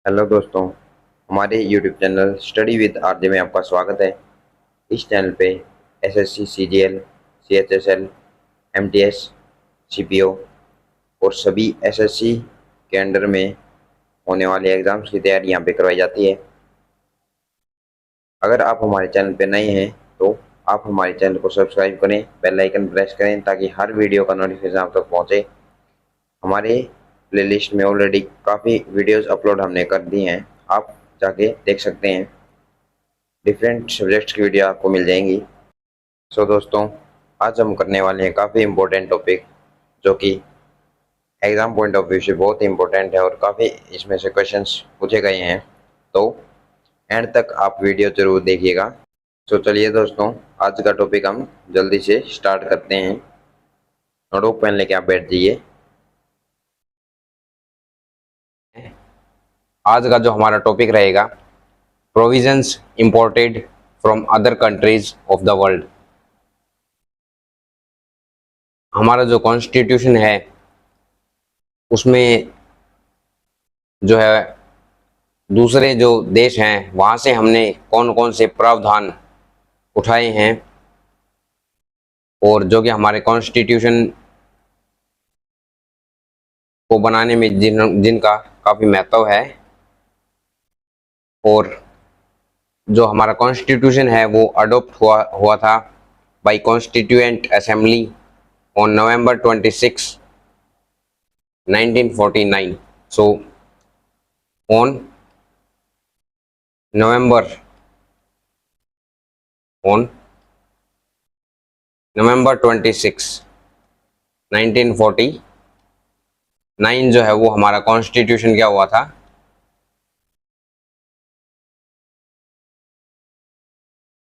Hello दोस्तों, हमारे YouTube channel study with RJ में आपका स्वागत है। इस चैनल पे SSC, CGL, CHSL, MTS, CPO और सभी एसएससी के अंडर में होने वाले एग्जाम्स की तैयारी यहाँ पे करवाई जाती है। अगर आप हमारे चैनल पे नए हैं तो आप हमारे चैनल को सब्सक्राइब करें, बेल आइकन प्रेस करें ताकि हर वीडियो का नोटिफिकेशन आप तक पहुँचे। हमारे प्लेलिस्ट में ऑलरेडी काफ़ी वीडियोस अपलोड हमने कर दी हैं, आप जाके देख सकते हैं। डिफरेंट सब्जेक्ट्स की वीडियो आपको मिल जाएंगी। दोस्तों, आज हम करने वाले हैं काफ़ी इम्पोर्टेंट टॉपिक जो कि एग्ज़ाम पॉइंट ऑफ व्यू से बहुत ही इम्पोर्टेंट है और काफ़ी इसमें से क्वेश्चंस पूछे गए हैं, तो एंड तक आप वीडियो जरूर देखिएगा। चलिए दोस्तों, आज का टॉपिक हम जल्दी से स्टार्ट करते हैं। नोटबुक पेन लेके आप बैठ जाइए। आज का जो हमारा टॉपिक रहेगा, provisions imported from other countries of the world. हमारा जो कॉन्स्टिट्यूशन है उसमें जो है दूसरे जो देश हैं वहाँ से हमने कौन कौन से प्रावधान उठाए हैं और जो कि हमारे कॉन्स्टिट्यूशन को बनाने में जिनका काफ़ी महत्व है। और जो हमारा कॉन्स्टिट्यूशन है वो अडॉप्ट हुआ था by constituent assembly on November 26, 1949। So on November 26, 1949 जो है वो हमारा कॉन्स्टिट्यूशन क्या हुआ था,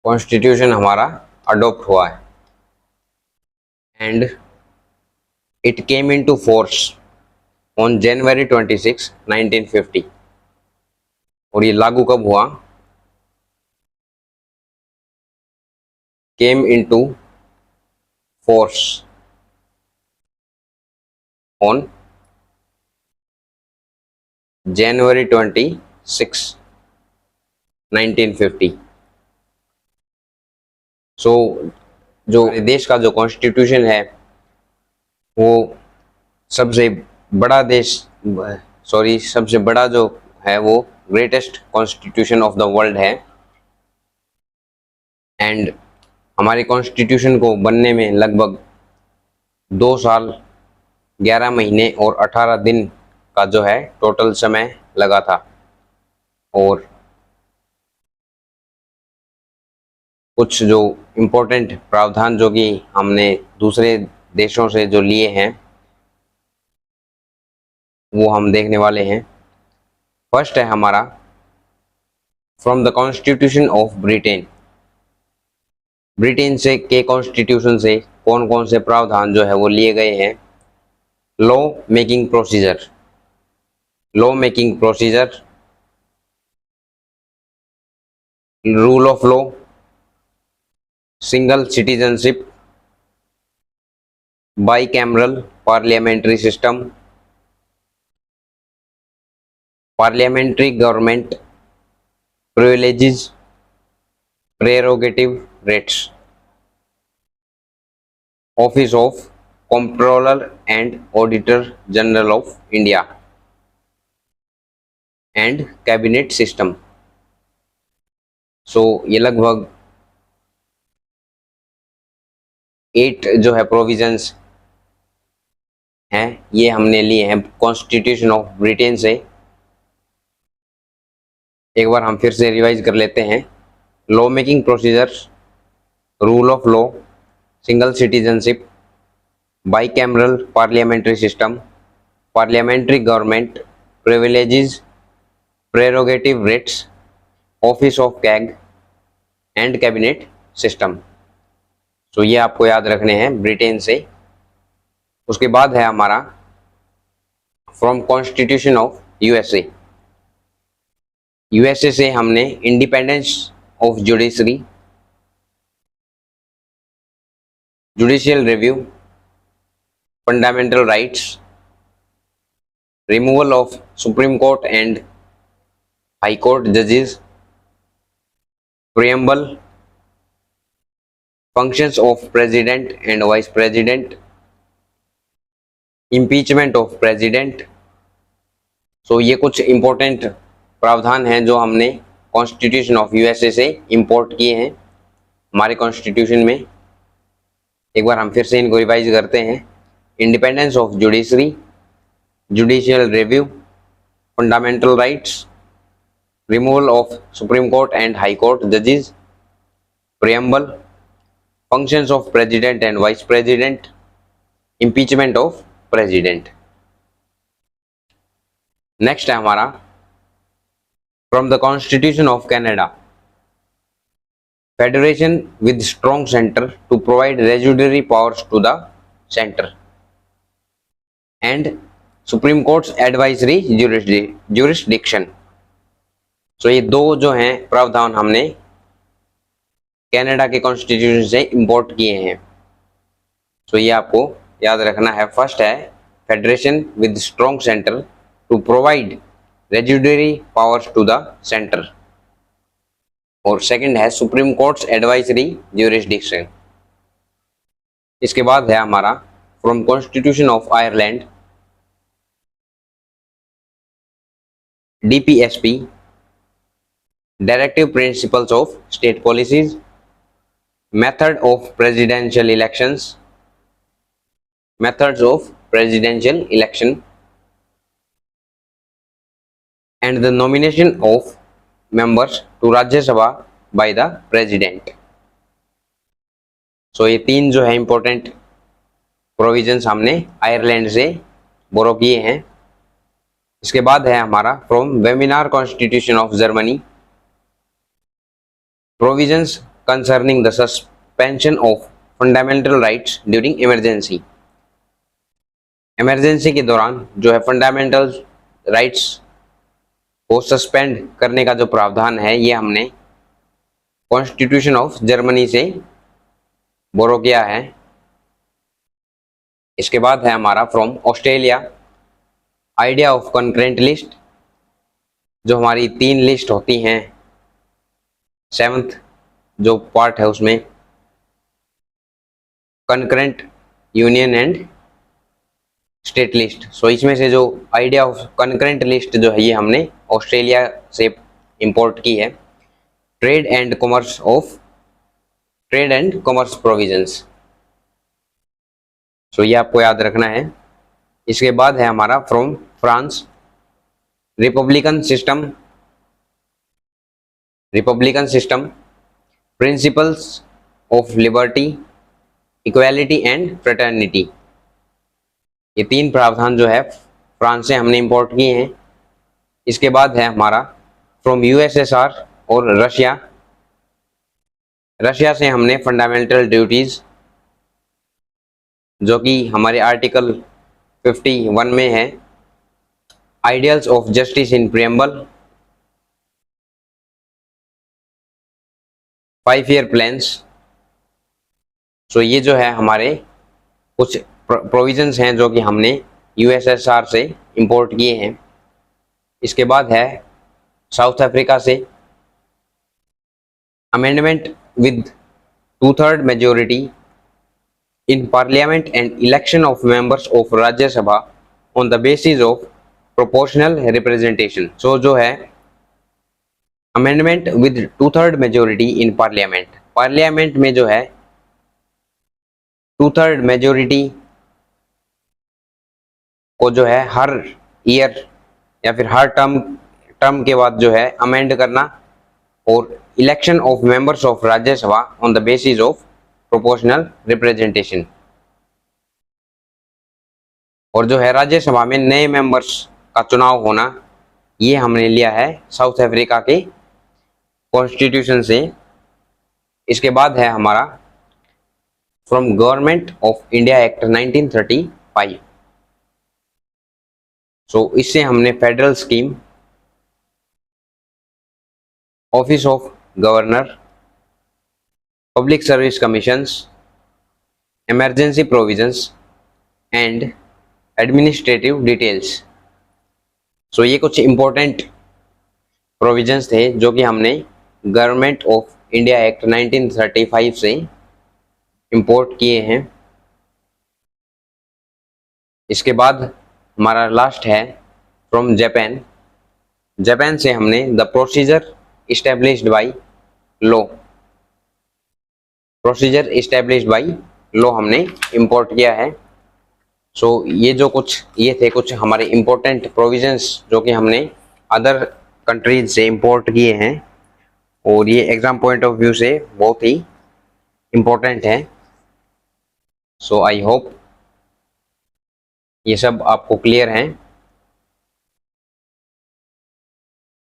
कॉन्स्टिट्यूशन हमारा अडॉप्ट हुआ है। And it came into force on January 26, 1950। और ये लागू कब हुआ? Came into force on January 26, 1950। सो जो देश का जो कॉन्स्टिट्यूशन है वो सबसे बड़ा सबसे बड़ा जो है वो greatest constitution of the world है। एंड हमारे कॉन्स्टिट्यूशन को बनने में लगभग 2 साल 11 महीने और 18 दिन का जो है टोटल समय लगा था। और कुछ जो इम्पोर्टेंट प्रावधान जो कि हमने दूसरे देशों से जो लिए हैं वो हम देखने वाले हैं। फर्स्ट है हमारा from the constitution of Britain. Britain से के कॉन्स्टिट्यूशन से कौन कौन से प्रावधान जो है वो लिए गए हैं। Law making procedure, rule of law, single citizenship, bicameral parliamentary system, parliamentary government, privileges, prerogative rights, office of controller and auditor general of India, and cabinet system. So ये लगभग 8 जो है प्रोविजंस हैं, ये हमने लिए हैं कॉन्स्टिट्यूशन ऑफ ब्रिटेन से। एक बार हम फिर से रिवाइज कर लेते हैं। Law making procedure, rule of law, single citizenship, bicameral parliamentary system, parliamentary government, privileges, prerogative rights, office of CAG, and cabinet system. तो ये आपको याद रखने हैं ब्रिटेन से। उसके बाद है हमारा from constitution of USA. USA से हमने independence of judiciary, judicial review, fundamental rights, removal of supreme court and high court जजेस, preamble, functions of president and vice president, impeachment of president. So ये कुछ इंपॉर्टेंट प्रावधान हैं जो हमने constitution of USA से इंपोर्ट किए हैं हमारे कॉन्स्टिट्यूशन में। एक बार हम फिर से इनको रिवाइज करते हैं। Independence of judiciary, judicial review, fundamental rights, removal of supreme court and high court जजेस, preamble, functions of president and vice president, impeachment of president. Next है हमारा from the constitution of Canada, federation with strong centre to provide residuary powers to the centre and supreme courts advisory jurisdiction. So ये दो जो हैं प्रावधान हमने Canada के constitution से इंपोर्ट किए हैं। सो ये आपको याद रखना है। फर्स्ट है federation with strong centre to provide residuary powers to the centre, और सेकंड है सुप्रीम कोर्ट्स एडवाइजरी ज्यूरिसडिक्शन। इसके बाद है हमारा from constitution of Ireland, DPSP, directive principles of state policies, method of presidential elections, methods of presidential election and the nomination of members to Rajya Sabha by the president। सो ये तीन जो है important provisions हमने Ireland से बोरो किए हैं। इसके बाद है हमारा from webinar constitution of Germany, provisions concerning the suspension of fundamental rights during emergency. Emergency के दौरान जो है फंडामेंटल राइट्स को सस्पेंड करने का जो प्रावधान है ये हमने कॉन्स्टिट्यूशन ऑफ जर्मनी से बोरो किया है। इसके बाद है हमारा from Australia, idea of concurrent list, जो हमारी तीन लिस्ट होती हैं, 7th जो पार्ट है उसमें concurrent, union and state list. So इसमें से जो आइडिया ऑफ कंकरेंट लिस्ट जो है ये हमने ऑस्ट्रेलिया से इंपोर्ट की है। Trade and commerce provisions. So ये आपको याद रखना है। इसके बाद है हमारा from France, republican system, principles of liberty, equality and fraternity. ये तीन प्रावधान जो है फ्रांस से हमने इंपोर्ट किए हैं। इसके बाद है हमारा फ्रॉम यूएसएसआर और रशिया से हमने फंडामेंटल ड्यूटीज, जो कि हमारे आर्टिकल 51 में है, ideals of justice in preamble, 5-year plans. So ये जो है हमारे कुछ प्रोविजंस हैं जो कि हमने यूएसएसआर से इंपोर्ट किए हैं। इसके बाद है साउथ अफ्रीका से, amendment with 2/3 majority in parliament and election of members of Rajya Sabha on the basis of proportional representation. So जो है amendment with 2/3 majority in parliament में जो है 2/3 मेजोरिटी को जो है हर ईयर या फिर हर टर्म के बाद जो है अमेंड करना, और election of members of Rajya Sabha on the basis of proportional representation. और जो है राज्यसभा में नए मेंबर्स का चुनाव होना, ये हमने लिया है साउथ अफ्रीका के कॉन्स्टिट्यूशन से। इसके बाद है हमारा from government of India act 1935। So इससे हमने federal scheme, office of governor, public service commissions, emergency provisions and administrative details. So ये कुछ इंपॉर्टेंट प्रोविजंस थे जो कि हमने गवर्नमेंट ऑफ इंडिया एक्ट 1935 से इंपोर्ट किए हैं। इसके बाद हमारा लास्ट है फ्रॉम जापान। जापान से हमने the procedure established by law, procedure established by law हमने इंपोर्ट किया है। सो ये थे कुछ हमारे इम्पोर्टेंट प्रोविजंस जो कि हमने अदर कंट्रीज से इंपोर्ट किए हैं, और ये एग्जाम पॉइंट ऑफ व्यू से बहुत ही इम्पोर्टेंट है। सो आई होप ये सब आपको क्लियर हैं।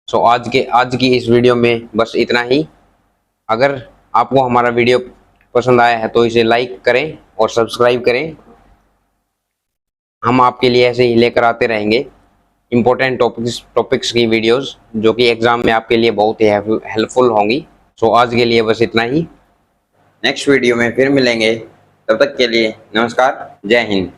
सो आज की इस वीडियो में बस इतना ही। अगर आपको हमारा वीडियो पसंद आया है तो इसे लाइक करें और सब्सक्राइब करें। हम आपके लिए ऐसे ही लेकर आते रहेंगे इम्पोर्टेंट टॉपिक्स की वीडियोस जो कि एग्जाम में आपके लिए बहुत ही हेल्पफुल होंगी। सो आज के लिए बस इतना ही। नेक्स्ट वीडियो में फिर मिलेंगे, तब तक के लिए नमस्कार, जय हिंद।